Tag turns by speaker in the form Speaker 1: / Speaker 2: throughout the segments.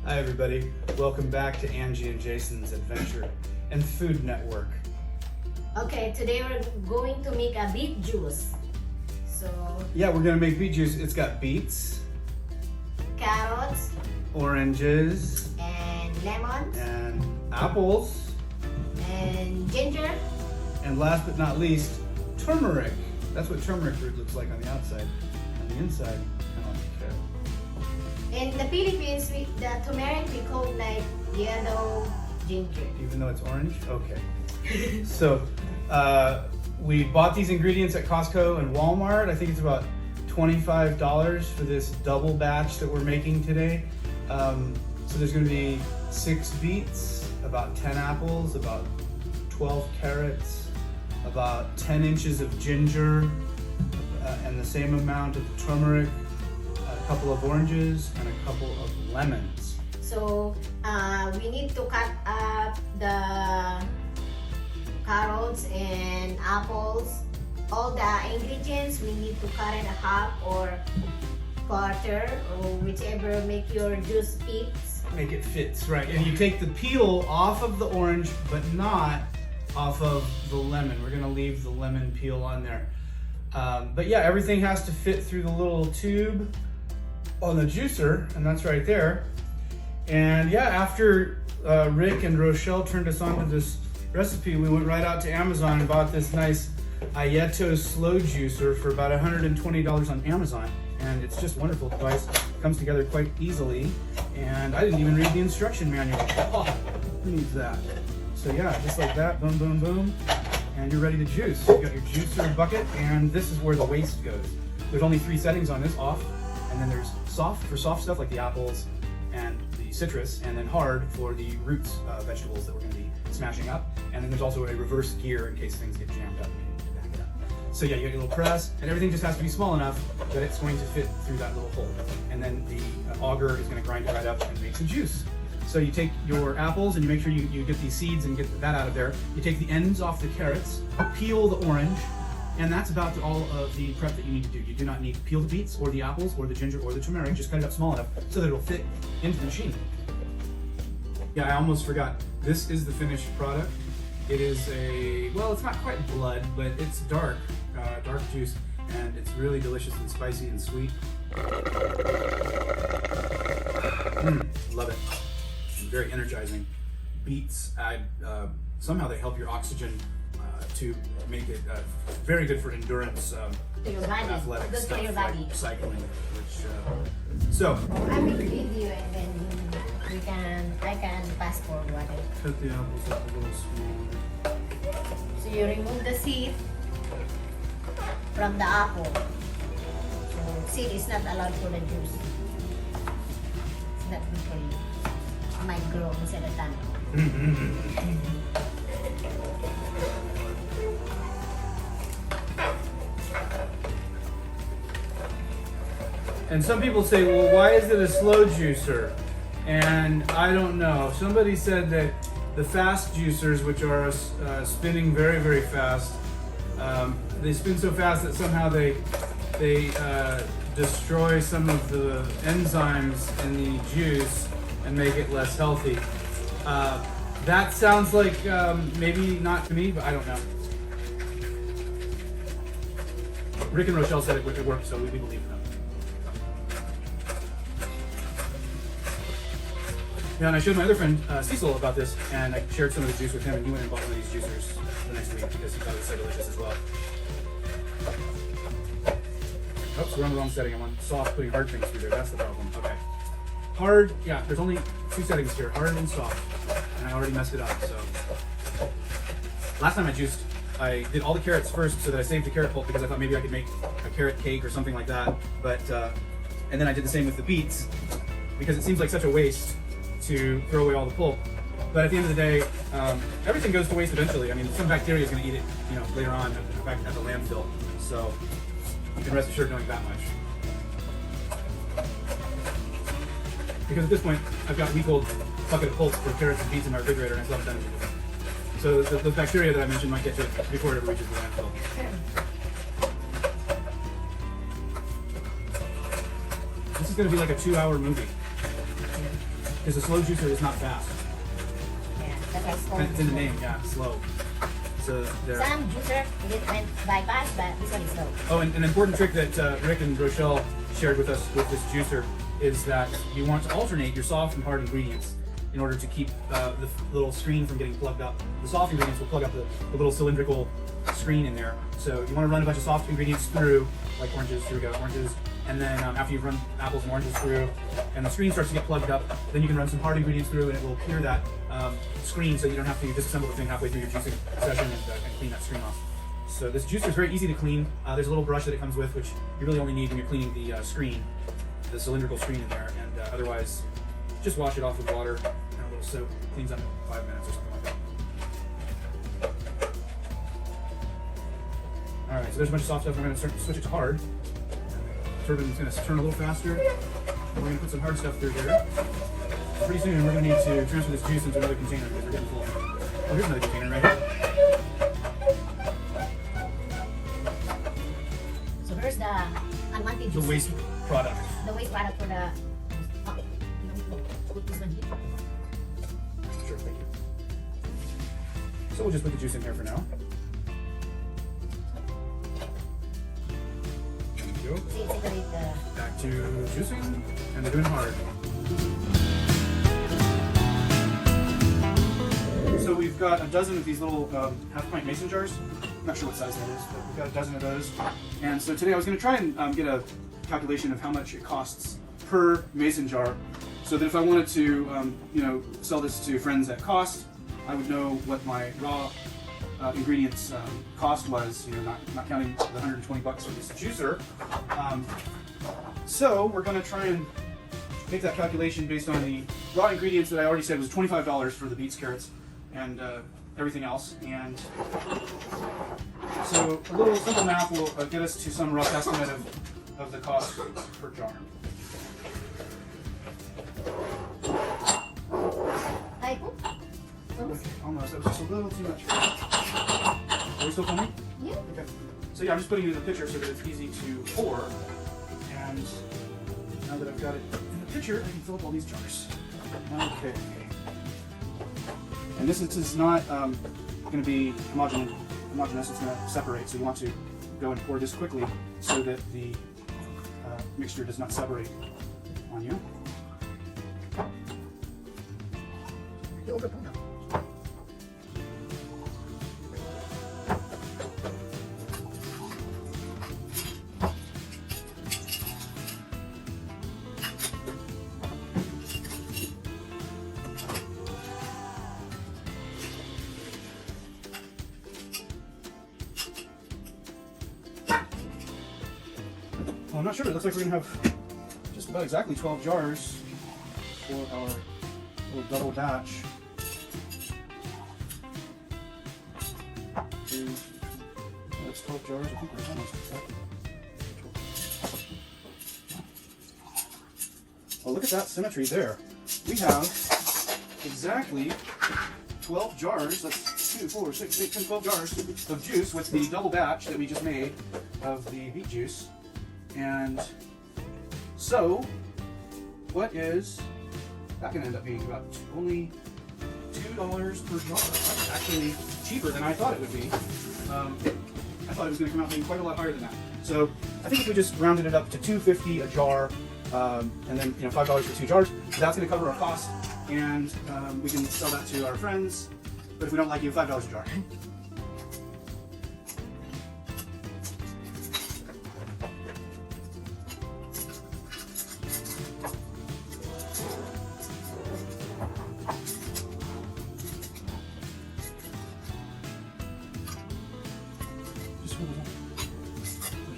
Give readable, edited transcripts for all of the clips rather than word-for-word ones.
Speaker 1: Hi everybody, welcome back to Angie and Jason's Adventure and Food Network.
Speaker 2: Okay, today we're going to make a beet juice. So,
Speaker 1: Yeah, we're gonna make beet juice. It's got beets,
Speaker 2: carrots,
Speaker 1: oranges,
Speaker 2: and lemons,
Speaker 1: and apples,
Speaker 2: and ginger.
Speaker 1: and last but not least, turmeric. That's what turmeric fruit looks like on the outside. On the inside, kind of like a carrot.
Speaker 2: In the Philippines, the turmeric we call like yellow ginger.
Speaker 1: Even though it's orange? Okay. So, we bought these ingredients at Costco and Walmart. I think it's about $25 for this double batch that we're making today. So there's gonna be 6 beets, about 10 apples, about 12 carrots, about 10 inches of ginger, and the same amount of turmeric, a couple of oranges, and a couple of lemons.
Speaker 2: So we need to cut up the carrots and apples. All the ingredients we need to cut it half or quarter, or whichever make your juice fits.
Speaker 1: Make it fits, right. And you take the peel off of the orange, but not off of the lemon. We're gonna leave the lemon peel on there. But yeah, everything has to fit through the little tube on the juicer, and that's right there. And yeah, after Rick and Rochelle turned us on to this recipe, we went right out to Amazon and bought this nice Ayeto slow juicer for about $120 on Amazon. And it's just wonderful device. Comes together quite easily. And I didn't even read the instruction manual. Oh, who needs that? So yeah, just like that, boom, boom, boom. And you're ready to juice. You've got your juicer bucket, and this is where the waste goes. There's only 3 settings on this, off, and then there's soft for soft stuff like the apples and the citrus, and then hard for the roots vegetables that we're gonna be smashing up. And then there's also a reverse gear in case things get jammed up. So yeah, you got your little press, and everything just has to be small enough that it's going to fit through that little hole. And then the auger is going to grind it right up and make some juice. So you take your apples and you make sure you get these seeds and get that out of there. You take the ends off the carrots, peel the orange, and that's about all of the prep that you need to do. You do not need to peel the beets or the apples or the ginger or the turmeric. Just cut it up small enough so that it'll fit into the machine. Yeah, I almost forgot. This is the finished product. It is well, it's not quite blood, but it's dark juice, and it's really delicious and spicy and sweet. Love it. And very energizing. Beets, somehow they help your oxygen to make it very good for endurance,
Speaker 2: To your body.
Speaker 1: athletic
Speaker 2: Good
Speaker 1: stuff
Speaker 2: for your
Speaker 1: like
Speaker 2: body.
Speaker 1: cycling. Which, so,
Speaker 2: I make video and then I can fast forward it.
Speaker 1: cut the apples up a little smaller.
Speaker 2: So you remove the seed from the apple. So seed is not allowed for the juice. It's not good for you. It might grow instead of time.
Speaker 1: And some people say, well, why is it a slow juicer? And I don't know. Somebody said that the fast juicers, which are spinning very, very fast, they spin so fast that somehow they destroy some of the enzymes in the juice and make it less healthy. That sounds like maybe not to me, but I don't know. Rick and Rochelle said it worked, so we believe them. Yeah, and I showed my other friend Cecil about this, and I shared some of the juice with him, and he went and bought one of these juicers the next week because he thought it was so delicious as well. Oops, we're on the wrong setting. I'm on soft, putting hard things through there. That's the problem. Okay. Hard, yeah, there's only 2 settings here, hard and soft, and I already messed it up, so. Last time I juiced, I did all the carrots first so that I saved the carrot pulp because I thought maybe I could make a carrot cake or something like that, but, and then I did the same with the beets because it seems like such a waste to throw away all the pulp. But at the end of the day, everything goes to waste eventually. I mean, some bacteria is going to eat it, later on back at the landfill. So you can rest assured knowing that much. Because at this point, I've got a week-old bucket of pulp for carrots and beets in my refrigerator, and I still haven't done anything with it. So the bacteria that I mentioned might get to it before it ever reaches the landfill. This is going to be like a 2-hour movie. because a slow juicer is not fast.
Speaker 2: Yeah, that's why it's called
Speaker 1: It's in the
Speaker 2: slow.
Speaker 1: name, yeah, slow. So there.
Speaker 2: Some juicer went by fast, but this one is slow.
Speaker 1: Oh, and an important trick that Rick and Rochelle shared with us with this juicer is that you want to alternate your soft and hard ingredients in order to keep the little screen from getting plugged up. The soft ingredients will plug up the little cylindrical screen in there. So you want to run a bunch of soft ingredients through, like oranges, here we go, oranges. And then after you've run apples and oranges through, and the screen starts to get plugged up, then you can run some hard ingredients through, and it will clear that screen, so you don't have to disassemble the thing halfway through your juicing session and clean that screen off. So this juicer is very easy to clean. There's a little brush that it comes with, which you really only need when you're cleaning the screen, the cylindrical screen in there, and otherwise, just wash it off with water and a little soap. Cleans up in 5 minutes or something like that. All right, so there's a bunch of soft stuff. We're going to switch it to hard. Turbine's going to turn a little faster. We're going to put some hard stuff through here. Pretty soon, we're going to need to transfer this juice into another container because we're getting full. Oh, here's another container right here.
Speaker 2: So here's the unwanted
Speaker 1: The
Speaker 2: juice.
Speaker 1: waste product.
Speaker 2: The waste product for the. Oh, you want me to put this one here?
Speaker 1: Sure, thank you. So we'll just put the juice in here for now. There we go.
Speaker 2: See, separate the.
Speaker 1: Back to juicing, and they're doing hard. So we've got a dozen of these little half-pint mason jars. I'm not sure what size that is, but we've got a dozen of those. And so today I was going to try and get a calculation of how much it costs per mason jar, so that if I wanted to, sell this to friends at cost, I would know what my raw ingredients cost was. Not counting the 120 bucks for this juicer. So we're going to try and make that calculation based on the raw ingredients that I already said was $25 for the beets, carrots, and everything else. And so a little simple math will get us to some rough estimate of the cost per jar.
Speaker 2: Ay,
Speaker 1: Okay, almost. That was just a little too much. Are we still filming?
Speaker 2: yeah.
Speaker 1: Okay. So yeah, I'm just putting it in the picture so that it's easy to pour. And now that I've got it in the picture, I can fill up all these jars. Okay. And this is not going to be homogeneous. It's going to separate. So you want to go and pour this quickly so that the mixture does not separate on you.
Speaker 2: You overput now.
Speaker 1: Well, I'm not sure. It looks like we're going to have just about exactly 12 jars for our little double batch. That's 12 jars. I think we're almost exactly 12. Oh, look at that symmetry there. We have exactly 12 jars. That's 2, 4, 6, 8, 10, 12 jars of juice with the double batch that we just made of the beet juice. And so, what is that going to end up being? About only $2 per jar. That's actually cheaper than I thought it would be. I thought it was going to come out being quite a lot higher than that. So I think if we just rounded it up to $2.50 a jar, and then $5 for 2 jars, that's going to cover our cost, and we can sell that to our friends. But if we don't like you, $5 a jar.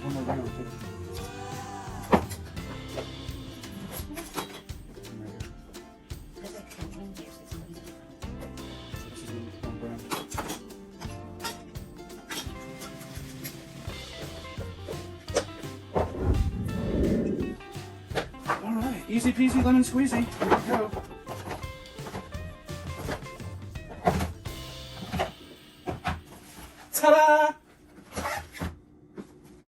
Speaker 1: One more round, too.
Speaker 2: That's like something here, so it's not easy.
Speaker 1: This is one brand. All right, easy peasy lemon squeezy. Here we go.